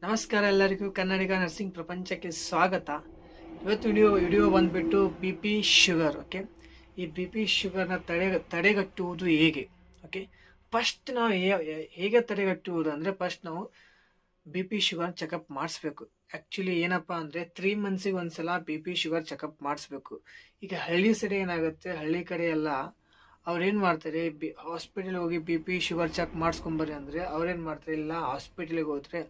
ನಮಸ್ಕಾರ ಎಲ್ಲರಿಗೂ ಕನ್ನಡಿಗ ನರ್ಸಿಂಗ್ ಪ್ರಪಂಚಕ್ಕೆ ಸ್ವಾಗತ. ಇವತ್ತು ವಿಡಿಯೋ ಬಂದ್ಬಿಟ್ಟು ಬಿ ಪಿ ಶುಗರ್. ಓಕೆ, ಈ ಬಿ ಪಿ ಶುಗರ್ನ ತಡೆಗಟ್ಟುವುದು ಹೇಗೆ? ಓಕೆ, ಫಸ್ಟ್ ನಾವು ಹೇಗೆ ತಡೆಗಟ್ಟುವುದು ಅಂದರೆ ಫಸ್ಟ್ ನಾವು ಬಿ ಪಿ ಶುಗರ್ ಚೆಕಪ್ ಮಾಡಿಸ್ಬೇಕು. ಆ್ಯಕ್ಚುಲಿ ಏನಪ್ಪ ಅಂದರೆ 3 ಮಂತ್ಸಿಗೆ ಒಂದ್ಸಲ ಬಿ ಪಿ ಶುಗರ್ ಚೆಕಪ್ ಮಾಡಿಸ್ಬೇಕು. ಈಗ ಹಳ್ಳಿ ಸೈಡ್ ಏನಾಗುತ್ತೆ, ಹಳ್ಳಿ ಕಡೆ ಎಲ್ಲ ಅವ್ರೇನು ಮಾಡ್ತಾರೆ, ಹಾಸ್ಪಿಟಲ್ ಹೋಗಿ ಬಿ ಪಿ ಶುಗರ್ ಚೆಕ್ ಮಾಡಿಸ್ಕೊಂಬರ್ರಿ ಅಂದರೆ ಅವ್ರೇನು ಮಾಡ್ತಾರೆ, ಇಲ್ಲ ಹಾಸ್ಪಿಟಲಿಗೆ ಹೋದ್ರೆ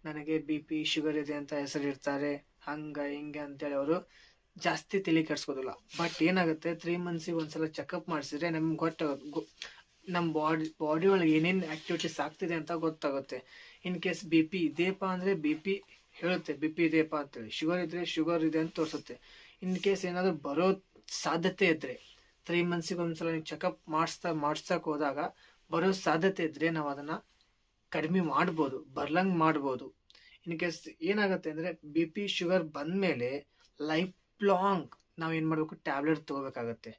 ನನಗೆ ಬಿ ಪಿ ಶುಗರ್ ಇದೆ ಅಂತ ಹೆಸರಿರ್ತಾರೆ, ಹಂಗೆ ಹಿಂಗೆ ಅಂತೇಳಿ ಅವರು ಜಾಸ್ತಿ ತಲೆ ಕೆಡ್ಸ್ಕೋದಿಲ್ಲ. ಬಟ್ ಏನಾಗುತ್ತೆ, 3 ಮಂತ್ಸಿಗೆ ಒಂದ್ಸಲ ಚೆಕಪ್ ಮಾಡಿಸಿದ್ರೆ ನಮ್ಗೆ ನಮ್ಮ ಬಾಡಿ ಒಳಗೆ ಏನೇನು ಆಕ್ಟಿವಿಟೀಸ್ ಆಗ್ತಿದೆ ಅಂತ ಗೊತ್ತಾಗುತ್ತೆ. ಇನ್ ಕೇಸ್ ಬಿ ಪಿ ಇದೆಯಪ್ಪ ಅಂದರೆ ಬಿ ಪಿ ಹೇಳುತ್ತೆ, ಬಿ ಪಿ ಇದೆಯಪ್ಪ ಅಂತೇಳಿ. ಶುಗರ್ ಇದ್ರೆ ಶುಗರ್ ಇದೆ ಅಂತ ತೋರಿಸುತ್ತೆ. ಇನ್ ಕೇಸ್ ಏನಾದರೂ ಬರೋ ಸಾಧ್ಯತೆ ಇದ್ರೆ 3 ಮಂತ್ಸಿಗೆ ಒಂದ್ಸಲ ನೀವು ಚೆಕಪ್ ಮಾಡಿಸಕ್ಕೆ ಹೋದಾಗ ಬರೋ ಸಾಧ್ಯತೆ ಇದ್ರೆ ನಾವು ಅದನ್ನ ಕಡಿಮೆ ಮಾಡ್ಬೋದು, ಬರ್ಲಂಗೆ ಮಾಡ್ಬೋದು. ಇನ್ ಕೇಸ್ ಏನಾಗುತ್ತೆ ಅಂದರೆ ಬಿ ಪಿ ಶುಗರ್ ಬಂದಮೇಲೆ ಲೈಫ್ ಲಾಂಗ್ ನಾವು ಏನು ಮಾಡಬೇಕು, ಟ್ಯಾಬ್ಲೆಟ್ ತೊಗೋಬೇಕಾಗತ್ತೆ.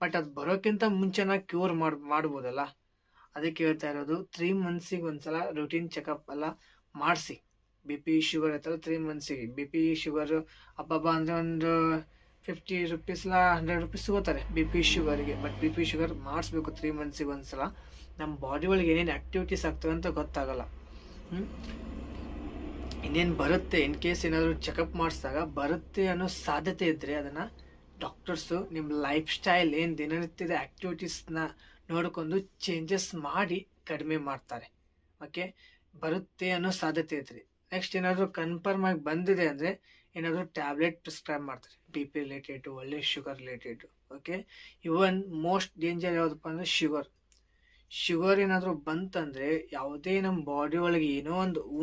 ಬಟ್ ಅದು ಬರೋಕ್ಕಿಂತ ಮುಂಚೆನ ಕ್ಯೂರ್ ಮಾಡ್ಬೋದಲ್ಲ. ಅದಕ್ಕೆ ಹೇಳ್ತಾ ಇರೋದು 3 ಮಂತ್ಸಿಗೆ ಒಂದ್ಸಲ ರುಟೀನ್ ಚೆಕಪ್ ಎಲ್ಲ ಮಾಡಿಸಿ. ಬಿ ಪಿ ಶುಗರ್ ಇರ್ತಲ್ಲ 3 ಮಂತ್ಸಿಗೆ ಬಿ ಪಿ ಶುಗರ್ ಹಬ್ಬ ಅಂದರೆ ಒಂದು 50 ರುಪೀಸ್ಲ 100 ರುಪೀಸ್ ತಗೋತಾರೆ ಬಿ ಪಿ ಶುಗರ್ಗೆ. ಬಟ್ ಬಿ ಪಿ ಶುಗರ್ ಮಾಡಿಸ್ಬೇಕು 3 ಮಂತ್ಸಿಗೆ ಒಂದ್ಸಲ. ನಮ್ಮ ಬಾಡಿ ಒಳಗೆ ಏನೇನು ಆಕ್ಟಿವಿಟೀಸ್ ಆಗ್ತವೆ ಅಂತ ಗೊತ್ತಾಗಲ್ಲ. ಇನ್ನೇನು ಬರುತ್ತೆ, ಇನ್ ಕೇಸ್ ಏನಾದರೂ ಚೆಕಪ್ ಮಾಡಿಸಿದಾಗ ಬರುತ್ತೆ ಅನ್ನೋ ಸಾಧ್ಯತೆ ಇದ್ದರೆ ಅದನ್ನು ಡಾಕ್ಟರ್ಸು ನಿಮ್ಮ ಲೈಫ್ ಸ್ಟೈಲ್ ಏನು ದಿನನಿತ್ಯದ ಆ್ಯಕ್ಟಿವಿಟೀಸ್ನ ನೋಡ್ಕೊಂಡು ಚೇಂಜಸ್ ಮಾಡಿ ಕಡಿಮೆ ಮಾಡ್ತಾರೆ. ಓಕೆ, ಬರುತ್ತೆ ಅನ್ನೋ ಸಾಧ್ಯತೆ ಇದ್ರಿ. ನೆಕ್ಸ್ಟ್ ಏನಾದರೂ ಕನ್ಫರ್ಮ್ ಆಗಿ ಬಂದಿದೆ ಅಂದರೆ ಏನಾದರೂ ಟ್ಯಾಬ್ಲೆಟ್ ಪ್ರಿಸ್ಕ್ರೈಬ್ ಮಾಡ್ತಾರೆ, ಬಿ ಪಿ ರಿಲೇಟೆಡು, ಒಳ್ಳೆ ಶುಗರ್ ರಿಲೇಟೆಡು. ಓಕೆ, ಇವನ್ ಮೋಸ್ಟ್ ಡೇಂಜರ್ ಯಾವುದಪ್ಪ ಅಂದರೆ ಶುಗರ್ ಏನಾದರೂ ಬಂತಂದರೆ ಯಾವುದೇ ನಮ್ಮ ಬಾಡಿ ಒಳಗೆ ಏನೋ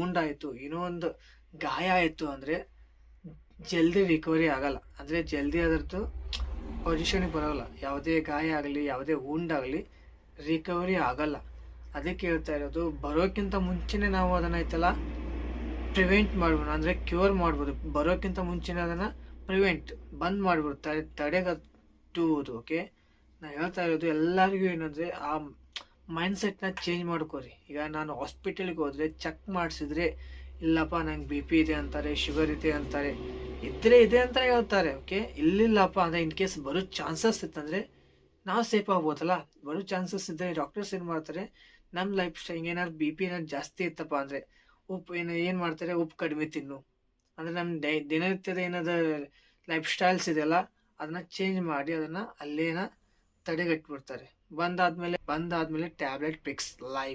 ಒಂದು ಆಯಿತು, ಏನೋ ಒಂದು ಗಾಯ ಆಯಿತು ಅಂದರೆ ಜಲ್ದಿ ರಿಕವರಿ ಆಗಲ್ಲ. ಅಂದರೆ ಜಲ್ದಿ ಅದರದ್ದು ಪೊಸಿಷನಿಗೆ ಬರೋಲ್ಲ. ಯಾವುದೇ ಗಾಯ ಆಗಲಿ, ಯಾವುದೇ ಆಗಲಿ ರಿಕವರಿ ಆಗಲ್ಲ. ಅದಕ್ಕೆ ಹೇಳ್ತಾ ಇರೋದು, ಬರೋಕ್ಕಿಂತ ಮುಂಚೆನೇ ನಾವು ಅದನ್ನು ಐತಲ್ಲ ಪ್ರಿವೆಂಟ್ ಮಾಡ್ಬೋದು, ಅಂದರೆ ಕ್ಯೂರ್ ಮಾಡ್ಬೋದು. ಬರೋಕ್ಕಿಂತ ಮುಂಚೆನೇ ಅದನ್ನು ಬಂದ್ ಮಾಡ್ಬೋದು, ತಡೆಗಟ್ಟುವುದು. ಓಕೆ, ನಾನು ಹೇಳ್ತಾ ಇರೋದು ಎಲ್ಲರಿಗೂ ಏನಂದರೆ ಆ ಮೈಂಡ್ಸೆಟ್ನ ಚೇಂಜ್ ಮಾಡ್ಕೋರಿ. ಈಗ ನಾನು ಹಾಸ್ಪಿಟಲ್ಗೆ ಹೋದರೆ ಚೆಕ್ ಮಾಡಿಸಿದ್ರೆ ಇಲ್ಲಪ್ಪ ನಂಗೆ ಬಿ ಪಿ ಇದೆ ಅಂತಾರೆ, ಶುಗರ್ ಇದೆ ಅಂತಾರೆ, ಇದೆ ಅಂತ ಹೇಳ್ತಾರೆ. ಓಕೆ, ಇಲ್ಲಿಲ್ಲಪ್ಪ ಅಂದರೆ ಇನ್ ಕೇಸ್ ಬರೋ ಚಾನ್ಸಸ್ ಇತ್ತಂದರೆ ನಾವು ಸೇಫ್ ಆಗ್ಬೋದಲ್ಲ. ಬರೋ ಚಾನ್ಸಸ್ ಇದ್ದರೆ ಡಾಕ್ಟರ್ಸ್ ಏನು ಮಾಡ್ತಾರೆ, ನಮ್ಮ ಲೈಫ್ ಸ್ಟೈಲ್ ಏನಾದ್ರು ಬಿ ಪಿ ಏನಾದ್ರು ಜಾಸ್ತಿ ಇತ್ತಪ್ಪ ಅಂದರೆ ಉಪ್ಪು ಏನು ಮಾಡ್ತಾರೆ, ಉಪ್ಪು ಕಡಿಮೆ ತಿನ್ನು ಅಂದರೆ ನಮ್ಮ ದಿನನಿತ್ಯದ ಏನಾದ್ರು ಲೈಫ್ ಸ್ಟೈಲ್ಸ್ ಇದೆಯಲ್ಲ ಅದನ್ನ ಚೇಂಜ್ ಮಾಡಿ ಅದನ್ನು ಅಲ್ಲೇನ ತಡೆಗಟ್ಬಿಡ್ತಾರೆ. ಬಂದಾದ್ಮೇಲೆ ಟ್ಯಾಬ್ಲೆಟ್ ಫಿಕ್ಸ್ ಲೈಫ್.